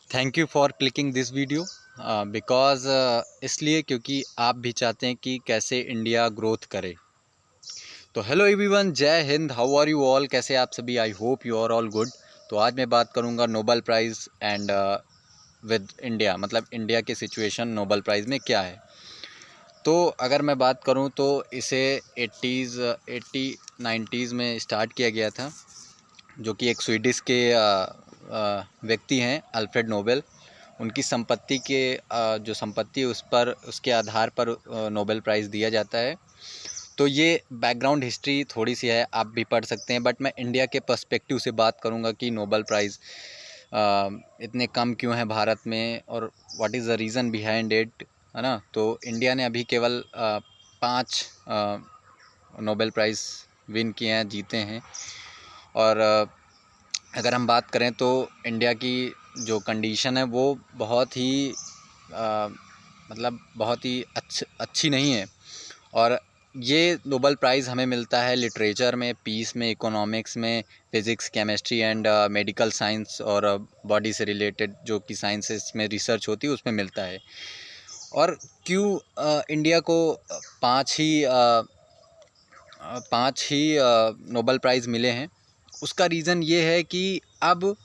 Thank you for clicking this video because इसलिए क्योंकि आप भी चाहते हैं कि कैसे इंडिया ग्रोथ करे। तो हेलो एवरीवन, जय हिंद। How are you all? कैसे आप सभी? I hope you are all good. तो आज मैं बात करूंगा Nobel prize and with India, मतलब इंडिया की सिचुएशन नोबेल प्राइज़ में क्या है। तो अगर मैं बात करूं तो इसे 90s में स्टार्ट किया गया था, जो कि एक स्वीडिश के व्यक्ति हैं अल्फ्रेड नोबेल। उनकी संपत्ति के जो संपत्ति है उस पर, उसके आधार पर नोबेल प्राइज़ दिया जाता है। तो ये बैकग्राउंड हिस्ट्री थोड़ी सी है, आप भी पढ़ सकते हैं, बट मैं इंडिया के पर्सपेक्टिव से बात करूंगा कि नोबेल प्राइज़ इतने कम क्यों हैं भारत में और what is the reason behind it, है ना। तो इंडिया ने अभी केवल 5 नोबेल प्राइज़ विन किए हैं, जीते हैं। और अगर हम बात करें तो इंडिया की जो कंडीशन है वो बहुत ही मतलब बहुत ही अच्छी नहीं है। और ये नोबेल प्राइज़ हमें मिलता है लिटरेचर में, पीस में, इकोनॉमिक्स में, physics, chemistry and medical science और बॉडी से रिलेटेड जो कि साइंसेस में रिसर्च होती है उसमें मिलता है। और क्यों इंडिया को पाँच ही नोबेल प्राइज़ मिले हैं, उसका रीज़न ये है कि अब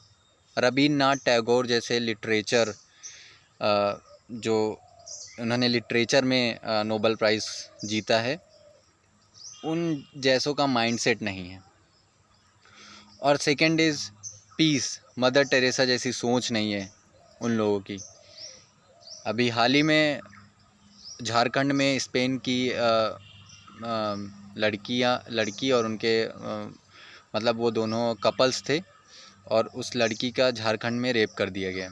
रवींद्रनाथ टैगोर जैसे लिटरेचर जो उन्होंने लिटरेचर में नोबेल प्राइज़ जीता है, उन जैसों का माइंडसेट नहीं है। और second is piece, mother Teresa जैसी सोच नहीं है उन लोगों की। अभी हाल ही में झारखंड में स्पेन की लड़की और उनके मतलब वो दोनों कपल्स थे और उस लड़की का झारखंड में रेप कर दिया गया।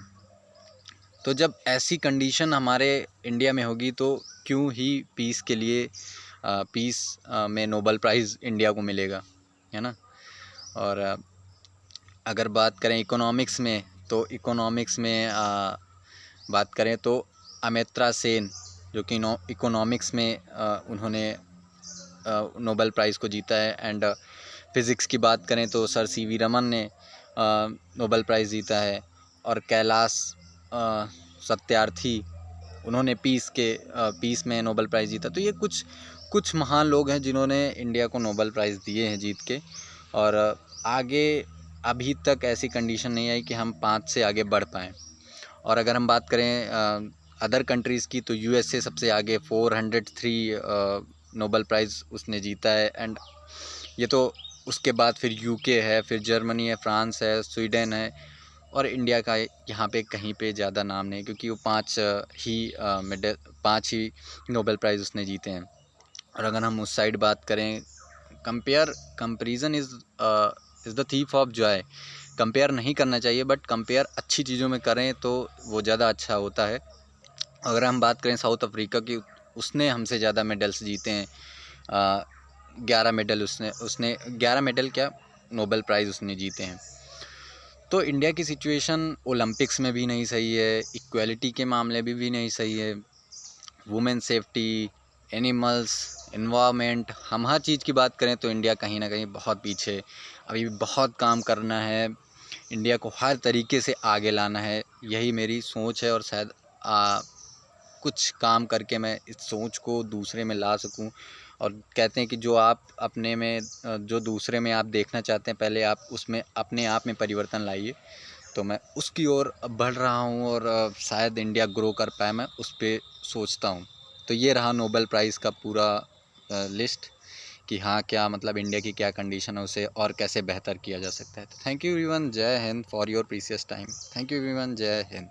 तो जब ऐसी कंडीशन हमारे इंडिया में होगी तो क्यों ही पीस के लिए पीस में नोबेल प्राइज़ इंडिया को मिलेगा, है ना। और अगर बात करें इकोनॉमिक्स में, तो इकोनॉमिक्स में बात करें तो अमित्रा सेन, जो कि इकोनॉमिक्स में उन्होंने नोबेल प्राइज़ को जीता है। एंड फ़िज़िक्स की बात करें तो सर सीवी रमन ने नोबेल प्राइज़ जीता है। और कैलाश सत्यार्थी, उन्होंने पीस में नोबेल प्राइज़ जीता। तो ये कुछ महान लोग हैं जिन्होंने इंडिया को नोबेल प्राइज़ दिए हैं जीत के। और आगे अभी तक ऐसी कंडीशन नहीं आई कि हम 5 से आगे बढ़ पाएँ। और अगर हम बात करें अदर कंट्रीज़ की, तो यूएसए सबसे आगे 403 नोबेल प्राइज़ उसने जीता है। एंड ये तो उसके बाद फिर यूके है, फिर जर्मनी है, फ्रांस है, स्वीडन है। और इंडिया का यहाँ पे कहीं पे ज़्यादा नाम नहीं, क्योंकि वो 5 ही नोबेल प्राइज़ उसने जीते हैं। और अगर हम उस साइड बात करें, comparison is the thief of Joy. Compare नहीं करना चाहिए, बट कंपेयर अच्छी चीज़ों में करें तो वो ज़्यादा अच्छा होता है। अगर हम बात करें साउथ अफ्रीका की, उसने हमसे ज़्यादा मेडल्स जीते हैं। 11 मेडल उसने 11 मेडल क्या, नोबेल प्राइज़ उसने जीते हैं। तो इंडिया की सिचुएशन ओलंपिक्स में भी नहीं सही है, इक्वालिटी के मामले में भी नहीं सही है, वुमेन सेफ्टी, एनिमल्स, एनवायरनमेंट, हम हर चीज़ की बात करें तो इंडिया कहीं ना कहीं बहुत पीछे। अभी भी बहुत काम करना है, इंडिया को हर तरीके से आगे लाना है, यही मेरी सोच है। और शायद कुछ काम करके मैं इस सोच को दूसरे में ला सकूं। और कहते हैं कि जो आप अपने में जो दूसरे में आप देखना चाहते हैं, पहले आप उसमें अपने आप में परिवर्तन लाइए। तो मैं उसकी ओर बढ़ रहा हूं और शायद इंडिया ग्रो कर पाए, मैं उस पर सोचता हूं। तो ये रहा नोबेल प्राइज़ का पूरा लिस्ट कि हाँ, क्या मतलब इंडिया की क्या कंडीशन है, उसे और कैसे बेहतर किया जा सकता है। तो थैंक यू एवरीवन, जय Hind for your precious time. Thank you everyone, जय हिंद।